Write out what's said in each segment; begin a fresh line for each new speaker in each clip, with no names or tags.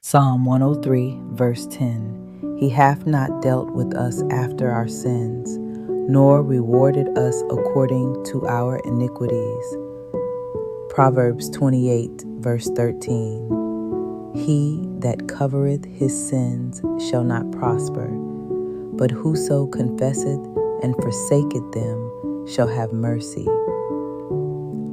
Psalm 103, verse 10. He hath not dealt with us after our sins, nor rewarded us according to our iniquities. Proverbs 28, verse 13. He that covereth his sins shall not prosper, but whoso confesseth and forsaketh them shall have mercy.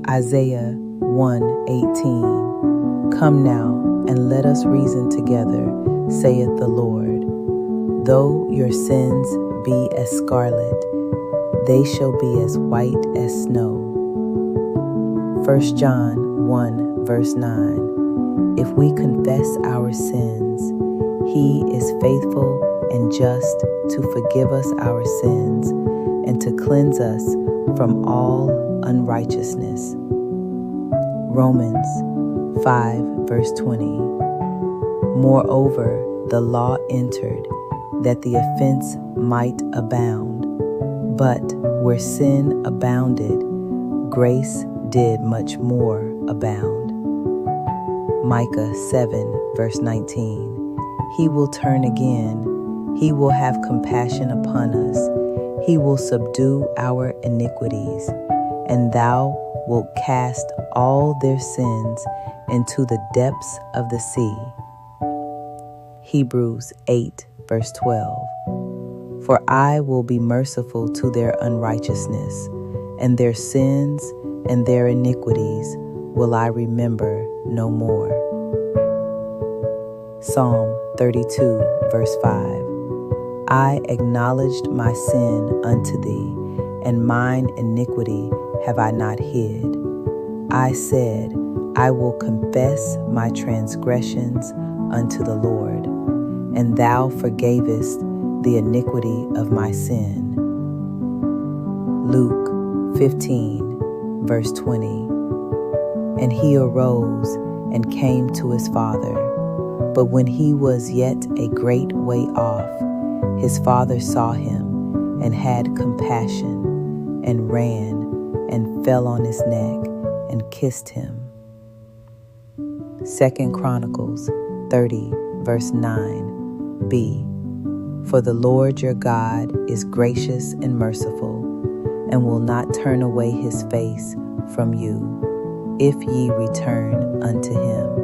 Isaiah 1:18. Come now, and let us reason together, saith the Lord. Though your sins be as scarlet, they shall be as white as snow. 1 John 1, verse 9. If we confess our sins, he is faithful and just to forgive us our sins and to cleanse us from all unrighteousness. Romans 5, verse 20. Moreover, the law entered, that the offense might abound. But where sin abounded, grace did much more abound. Micah 7, verse 19. He will turn again. He will have compassion upon us. He will subdue our iniquities, and thou wilt cast all their sins into the depths of the sea. Hebrews 8, verse 12. For I will be merciful to their unrighteousness, and their sins and their iniquities will I remember no more. Psalm 32, verse 5. I acknowledged my sin unto thee, and mine iniquity have I not hid. I said, I will confess my transgressions unto the Lord, and thou forgavest the iniquity of my sin. Luke 15, verse 20. And he arose and came to his father. But when he was yet a great way off, his father saw him and had compassion, and ran and fell on his neck and kissed him. 2 Chronicles 30, verse 9b. For the Lord your God is gracious and merciful, and will not turn away his face from you, if ye return unto him.